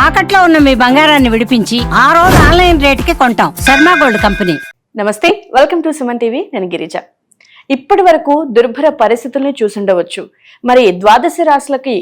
తాకట్లో ఉన్న మీ బంగారాన్ని విడిపించి ఆ రోజు ఆన్లైన్ రేటుకి కొంటాం. Sharma gold company. నమస్తే, వెల్కమ్ టు సుమన్ టీవీ. నేను గిరిజ. ఇప్పటి వరకు దుర్భర పరిస్థితుల్ని చూసుండవచ్చు. మరి ద్వాదశ రాశులకి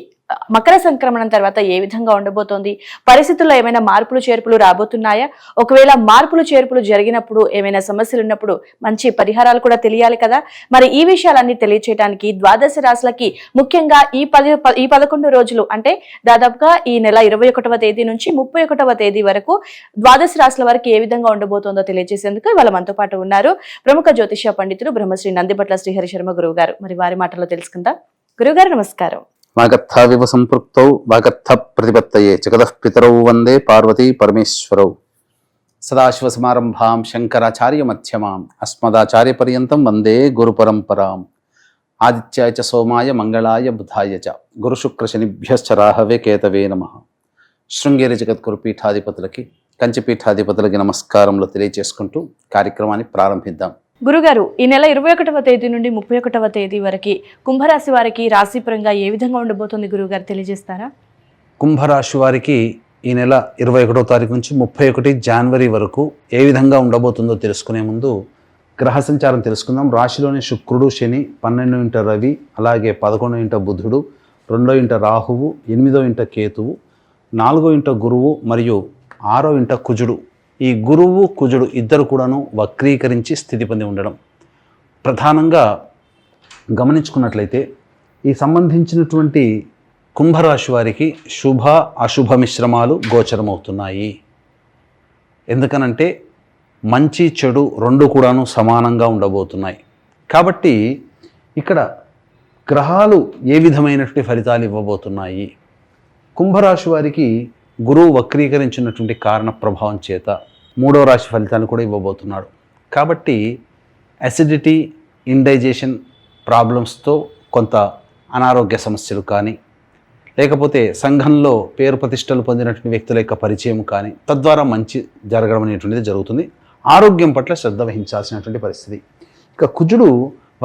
మకర సంక్రమణం తర్వాత ఏ విధంగా ఉండబోతోంది? పరిస్థితుల్లో ఏమైనా మార్పులు చేర్పులు రాబోతున్నాయా? ఒకవేళ మార్పులు చేర్పులు జరిగినప్పుడు ఏమైనా సమస్యలు ఉన్నప్పుడు మంచి పరిహారాలు కూడా తెలియాలి కదా. మరి ఈ విషయాలన్నీ తెలియచేయడానికి ద్వాదశ రాశులకి ముఖ్యంగా ఈ 11 రోజులు అంటే దాదాపుగా ఈ నెల 21వ తేదీ నుంచి 31వ తేదీ వరకు ద్వాదశ రాశుల వారికి ఏ విధంగా ఉండబోతోందో తెలియజేసేందుకు ఇవాళ మనతో పాటు ఉన్నారు ప్రముఖ జ్యోతిష పండితులు బ్రహ్మశ్రీ నందిబట్ల శ్రీహరి శర్మ గురువు గారు. మరి వారి మాటల్లో తెలుసుకుందాం. గురువుగారు నమస్కారం. వాగర్థావివ సంపృక్తౌ వాగర్థ ప్రతిపత్తయే జగతః పితరౌ వందే పార్వతీ పరమేశ్వరౌ. సదాశివసమారంభాం శంకరాచార్య మధ్యమాం అస్మదాచార్య పర్యంతం వందే గురు పరంపరాం. ఆదిత్యాయ చ సోమాయ మంగళాయ బుధాయ చ గురుశుక్ర శనిభ్యశ్చ రాహవే కేతవే నమః. శృంగేరి జగద్గురు పీఠాధిపతులకి కంచి పీఠాధిపతులకి నమస్కారములు తెలియజేసుకుంటూ కార్యక్రమాన్ని ప్రారంభిద్దాం. గురుగారు, ఈ నెల 21వ తేదీ నుండి 31వ తేదీ వరకు కుంభరాశి వారికి రాశిపరంగా ఏ విధంగా ఉండబోతుంది గురువుగారు తెలియజేస్తారా? కుంభరాశి వారికి ఈ నెల 21వ తారీఖు నుంచి 31 జనవరి వరకు ఏ విధంగా ఉండబోతుందో తెలుసుకునే ముందు గ్రహ సంచారం తెలుసుకుందాం. రాశిలోని శుక్రుడు, శని, 12వ ఇంట రవి, అలాగే 11వ ఇంట బుధుడు, 2వ ఇంట రాహువు, 8వ ఇంట కేతువు, 4వ ఇంట గురువు మరియు 6వ ఇంట కుజుడు. ఈ గురువు కుజుడు ఇద్దరు కూడాను వక్రీకరించి స్థితి పొంది ఉండడం. ప్రధానంగా గమనించుకున్నట్లయితే ఈ సంబంధించినటువంటి కుంభరాశి వారికి శుభ అశుభ మిశ్రమాలు గోచరమవుతున్నాయి. ఎందుకనంటే మంచి చెడు రెండు కూడాను సమానంగా ఉండబోతున్నాయి. కాబట్టి ఇక్కడ గ్రహాలు ఏ విధమైనటువంటి ఫలితాలు ఇవ్వబోతున్నాయి? కుంభరాశి వారికి గురువు వక్రీకరించినటువంటి కారణ ప్రభావం చేత 3వ రాశి ఫలితాలు కూడా ఇవ్వబోతున్నాడు. కాబట్టి అసిడిటీ, ఇండైజెషన్ ప్రాబ్లమ్స్తో కొంత అనారోగ్య సమస్యలు కానీ, లేకపోతే సంఘంలో పేరు ప్రతిష్టలు పొందినటువంటి వ్యక్తుల యొక్క పరిచయం కానీ, తద్వారా మంచి జరగడం అనేటువంటిది జరుగుతుంది. ఆరోగ్యం పట్ల శ్రద్ధ వహించాల్సినటువంటి పరిస్థితి. ఇక కుజుడు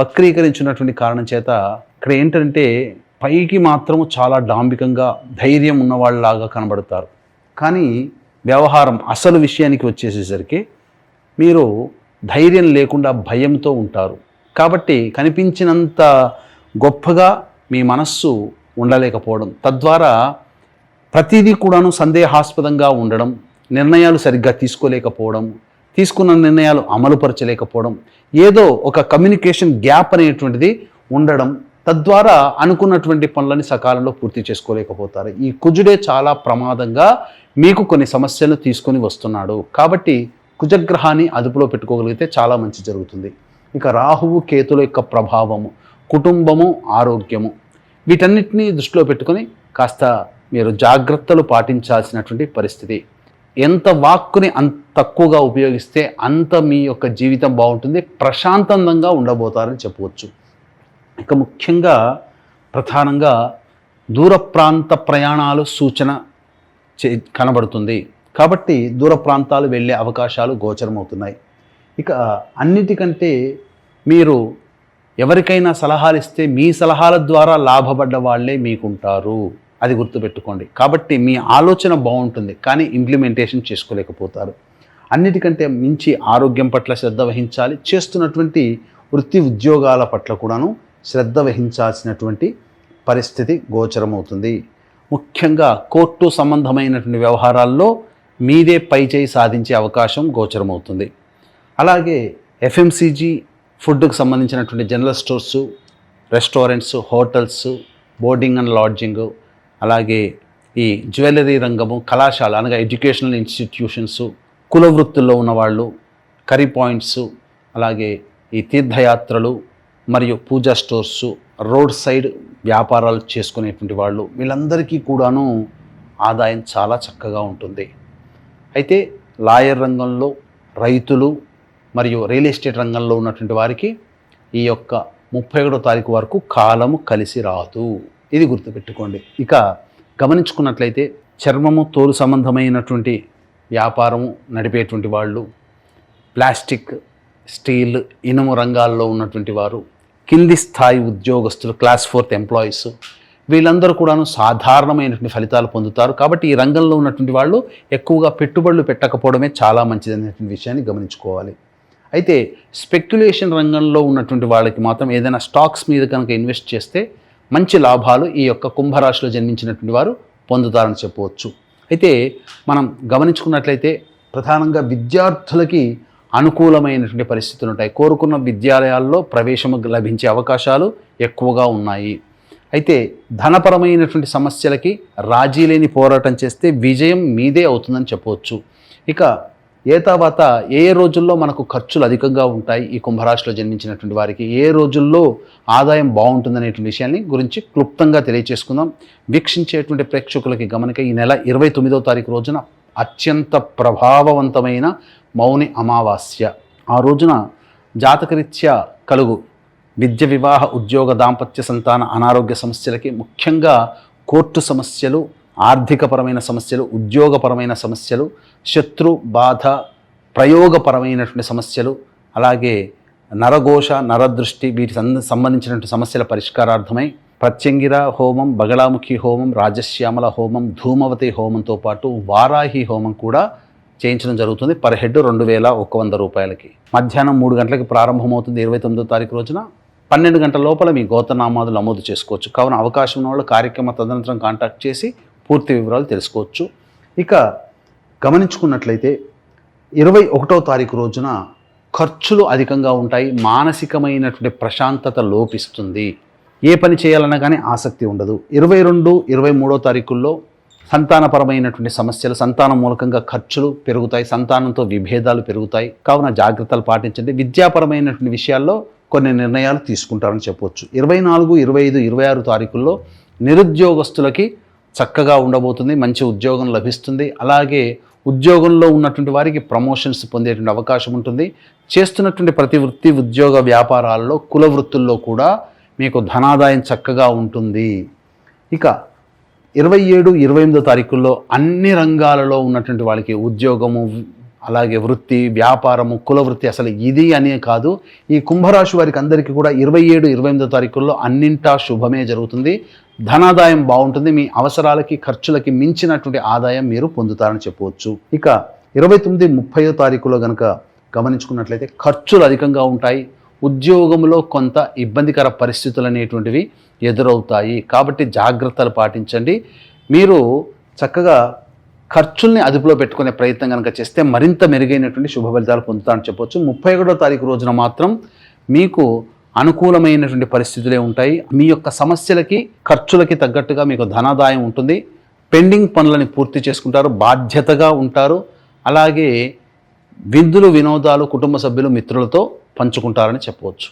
వక్రీకరించినటువంటి కారణం చేత ఇక్కడ ఏంటంటే పైకి మాత్రము చాలా డాంబికంగా ధైర్యం ఉన్నవాళ్ళలాగా కనబడతారు. కానీ వ్యవహారం అసలు విషయానికి వచ్చేసేసరికి మీరు ధైర్యం లేకుండా భయంతో ఉంటారు. కాబట్టి కనిపించినంత గొప్పగా మీ మనస్సు ఉండలేకపోవడం, తద్వారా ప్రతిదీ కూడాను సందేహాస్పదంగా ఉండడం, నిర్ణయాలు సరిగ్గా తీసుకోలేకపోవడం, తీసుకున్న నిర్ణయాలు అమలుపరచలేకపోవడం, ఏదో ఒక కమ్యూనికేషన్ గ్యాప్ అనేటువంటిది ఉండడం, తద్వారా అనుకున్నటువంటి పనులని సకాలంలో పూర్తి చేసుకోలేకపోతారు. ఈ కుజుడే చాలా ప్రమాదంగా మీకు కొన్ని సమస్యలను తీసుకొని వస్తున్నాడు. కాబట్టి కుజగ్రహాన్ని అదుపులో పెట్టుకోగలిగితే చాలా మంచి జరుగుతుంది. ఇక రాహువు కేతుల యొక్క ప్రభావము, కుటుంబము, ఆరోగ్యము, వీటన్నిటినీ దృష్టిలో పెట్టుకొని కాస్త మీరు జాగ్రత్తలు పాటించాల్సినటువంటి పరిస్థితి. ఎంత వాక్కుని అంత తక్కువగా ఉపయోగిస్తే అంత మీ యొక్క జీవితం బాగుంటుంది, ప్రశాంతంగా ఉండబోతారని చెప్పవచ్చు. ఇక ముఖ్యంగా ప్రధానంగా దూర ప్రాంత ప్రయాణాలు సూచన కనబడుతుంది. కాబట్టి దూర ప్రాంతాలు వెళ్ళే అవకాశాలు గోచరమవుతున్నాయి. ఇక అన్నిటికంటే మీరు ఎవరికైనా సలహాలు ఇస్తే మీ సలహాల ద్వారా లాభపడ్డ వాళ్ళే మీకుంటారు, అది గుర్తుపెట్టుకోండి. కాబట్టి మీ ఆలోచన బాగుంటుంది కానీ ఇంప్లిమెంటేషన్ చేసుకోలేకపోతారు. అన్నిటికంటే మించి ఆరోగ్యం పట్ల శ్రద్ధ వహించాలి. చేస్తున్నటువంటి వృత్తి ఉద్యోగాల పట్ల కూడాను శ్రద్ధ వహించాల్సినటువంటి పరిస్థితి గోచరమవుతుంది. ముఖ్యంగా కోర్టు సంబంధమైనటువంటి వ్యవహారాల్లో మీదే పైచేయి సాధించే అవకాశం గోచరమవుతుంది. అలాగే ఎఫ్ఎంసీజీ, ఫుడ్కి సంబంధించినటువంటి general stores, restaurants, hotels, boarding and lodging, అలాగే ఈ జ్యువెలరీ రంగము, కళాశాల అనగా ఎడ్యుకేషనల్ ఇన్స్టిట్యూషన్స్, కుల వృత్తుల్లో ఉన్నవాళ్ళు, కర్రీ పాయింట్స్, అలాగే ఈ తీర్థయాత్రలు మరియు పూజా స్టోర్సు, రోడ్ సైడ్ వ్యాపారాలు చేసుకునేటువంటి వాళ్ళు, వీళ్ళందరికీ కూడాను ఆదాయం చాలా చక్కగా ఉంటుంది. అయితే లాయర్ రంగంలో, రైతులు మరియు రియల్ ఎస్టేట్ రంగంలో ఉన్నటువంటి వారికి ఈ యొక్క 31వ తారీఖు వరకు కాలము కలిసి రాదు, ఇది గుర్తుపెట్టుకోండి. ఇక గమనించుకున్నట్లయితే చర్మము, తోలు సంబంధమైనటువంటి వ్యాపారము నడిపేటువంటి వాళ్ళు, ప్లాస్టిక్, స్టీల్, ఇనుము రంగాల్లో ఉన్నటువంటి వారు, కింది స్థాయి ఉద్యోగస్తులు, క్లాస్ 4th ఎంప్లాయీస్, వీళ్ళందరూ కూడాను సాధారణమైనటువంటి ఫలితాలు పొందుతారు. కాబట్టి ఈ రంగంలో ఉన్నటువంటి వాళ్ళు ఎక్కువగా పెట్టుబడులు పెట్టకపోవడమే చాలా మంచిదనేటువంటి విషయాన్ని గమనించుకోవాలి. అయితే స్పెక్యులేషన్ రంగంలో ఉన్నటువంటి వాళ్ళకి మాత్రం ఏదైనా స్టాక్స్ మీద కనుక ఇన్వెస్ట్ చేస్తే మంచి లాభాలు ఈ యొక్క కుంభరాశిలో జన్మించినటువంటి వారు పొందుతారని చెప్పవచ్చు. అయితే మనం గమనించుకున్నట్లయితే ప్రధానంగా విద్యార్థులకి అనుకూలమైనటువంటి పరిస్థితులు ఉంటాయి. కోరుకున్న విద్యాలయాల్లో ప్రవేశం లభించే అవకాశాలు ఎక్కువగా ఉన్నాయి. అయితే ధనపరమైనటువంటి సమస్యలకి రాజీ లేని పోరాటం చేస్తే విజయం మీదే అవుతుందని చెప్పవచ్చు. ఇక తర్వాత ఏ రోజుల్లో మనకు ఖర్చులు అధికంగా ఉంటాయి ఈ కుంభరాశిలో జన్మించినటువంటి వారికి, ఏ రోజుల్లో ఆదాయం బాగుంటుందనేటువంటి విషయాన్ని గురించి క్లుప్తంగా తెలియచేసుకుందాం. వీక్షించేటువంటి ప్రేక్షకులకి గమనిక, ఈ నెల 29వ తారీఖు రోజున అత్యంత ప్రభావవంతమైన మౌని అమావాస్య. ఆ రోజున జాతకరీత్యా కలుగు విద్య, వివాహ, ఉద్యోగ, దాంపత్య, సంతాన, అనారోగ్య సమస్యలకి, ముఖ్యంగా కోర్టు సమస్యలు, ఆర్థికపరమైన సమస్యలు, ఉద్యోగపరమైన సమస్యలు, శత్రు బాధ, ప్రయోగపరమైనటువంటి సమస్యలు, అలాగే నరఘోష, నరదృష్టి, వీటి సంబంధించినటువంటి సమస్యల పరిష్కారార్థమై ప్రత్యంగిర హోమం, బగళాముఖి హోమం, రాజశ్యామల హోమం, ధూమవతి హోమంతో పాటు వారాహి హోమం కూడా చేయించడం జరుగుతుంది. పర్ హెడ్ 2100 రూపాయలకి. మధ్యాహ్నం 3 గంటలకి ప్రారంభమవుతుంది 29వ తారీఖు రోజున. 12 గంటల లోపల మీ గోత్రనామాదులు నమోదు చేసుకోవచ్చు. కావున అవకాశం ఉన్న వాళ్ళు కార్యక్రమ తదనంతరం కాంటాక్ట్ చేసి పూర్తి వివరాలు తెలుసుకోవచ్చు. ఇక గమనించుకున్నట్లయితే 21వ తారీఖు రోజున ఖర్చులు అధికంగా ఉంటాయి. మానసికమైనటువంటి ప్రశాంతత లోపిస్తుంది. ఏ పని చేయాలన్నా కానీ ఆసక్తి ఉండదు. 22, 23వ తారీఖుల్లో సంతానపరమైనటువంటి సమస్యలు, సంతానం మూలకంగా ఖర్చులు పెరుగుతాయి, సంతానంతో విభేదాలు పెరుగుతాయి. కావున జాగ్రత్తలు పాటించండి. విద్యాపరమైనటువంటి విషయాల్లో కొన్ని నిర్ణయాలు తీసుకుంటారని చెప్పవచ్చు. 24, 25, 26 తారీఖుల్లో నిరుద్యోగస్తులకి చక్కగా ఉండబోతుంది. మంచి ఉద్యోగం లభిస్తుంది. అలాగే ఉద్యోగంలో ఉన్నటువంటి వారికి ప్రమోషన్స్ పొందేటువంటి అవకాశం ఉంటుంది. చేస్తున్నటువంటి ప్రతి వృత్తి, ఉద్యోగ, వ్యాపారాల్లో, కుల వృత్తుల్లో కూడా మీకు ధనాదాయం చక్కగా ఉంటుంది. ఇక 27, 28వ తారీఖుల్లో అన్ని రంగాలలో ఉన్నటువంటి వాళ్ళకి ఉద్యోగము, అలాగే వృత్తి, వ్యాపారము, కుల వృత్తి, అసలు ఇది అనే కాదు, ఈ కుంభరాశి వారికి అందరికీ కూడా 27, 28వ తారీఖుల్లో అన్నింటా శుభమే జరుగుతుంది. ధనాదాయం బాగుంటుంది. మీ అవసరాలకి, ఖర్చులకి మించినటువంటి ఆదాయం మీరు పొందుతారని చెప్పవచ్చు. ఇక 29, 30వ తారీఖులో కనుక గమనించుకున్నట్లయితే ఖర్చులు అధికంగా ఉంటాయి. ఉద్యోగంలో కొంత ఇబ్బందికర పరిస్థితులు అనేటువంటివి ఎదురవుతాయి. కాబట్టి జాగ్రత్తలు పాటించండి. మీరు చక్కగా ఖర్చుల్ని అదుపులో పెట్టుకునే ప్రయత్నం కనుక చేస్తే మరింత మెరుగైనటువంటి శుభ ఫలితాలు పొందుతారని చెప్పవచ్చు. 31వ తారీఖు రోజున మాత్రం మీకు అనుకూలమైనటువంటి పరిస్థితులే ఉంటాయి. మీ యొక్క సమస్యలకి, ఖర్చులకి తగ్గట్టుగా మీకు ధనాదాయం ఉంటుంది. పెండింగ్ పనులని పూర్తి చేసుకుంటారు. బాధ్యతగా ఉంటారు. అలాగే విందులు, వినోదాలు కుటుంబ సభ్యులు, మిత్రులతో పంచుకుంటారని చెప్పవచ్చు.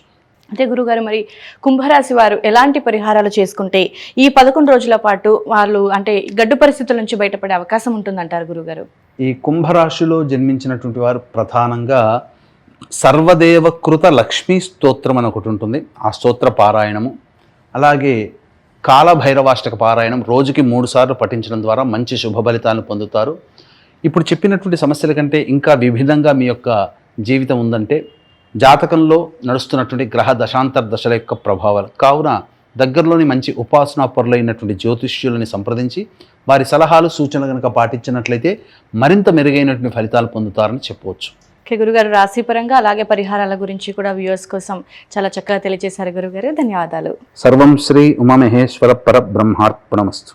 అంటే గురుగారు, మరి కుంభరాశి వారు ఎలాంటి పరిహారాలు చేసుకుంటే ఈ 11 రోజుల పాటు వాళ్ళు అంటే గడ్డు పరిస్థితుల నుంచి బయటపడే అవకాశం ఉంటుందంటారు గురుగారు? ఈ కుంభరాశిలో జన్మించినటువంటి వారు ప్రధానంగా సర్వదేవకృత లక్ష్మీ స్తోత్రం అని ఒకటి ఉంటుంది. ఆ స్తోత్ర పారాయణము, అలాగే కాలభైరవాష్టక పారాయణం రోజుకి 3 సార్లు పఠించడం ద్వారా మంచి శుభ ఫలితాలను పొందుతారు. ఇప్పుడు చెప్పినటువంటి సమస్యల కంటే ఇంకా విభిన్నంగా మీ యొక్క జీవితం ఉందంటే జాతకంలో నడుస్తున్నటువంటి గ్రహ దశాంతర దశల యొక్క ప్రభావాలు. కావున దగ్గరలోని మంచి ఉపాసనా పరులైనటువంటి జ్యోతిష్యులని సంప్రదించి వారి సలహాలు, సూచనలు కనుక పాటించినట్లయితే మరింత మెరుగైనటువంటి ఫలితాలు పొందుతారని చెప్పవచ్చు. ఓకే గురుగారు, రాశిపరంగా అలాగే పరిహారాల గురించి కూడా వ్యూవర్స్ కోసం చాలా చక్కగా తెలియజేశారు గురుగారు. ధన్యవాదాలు. సర్వం శ్రీ ఉమామహేశ్వర పరబ్రహ్మార్పణమస్తు.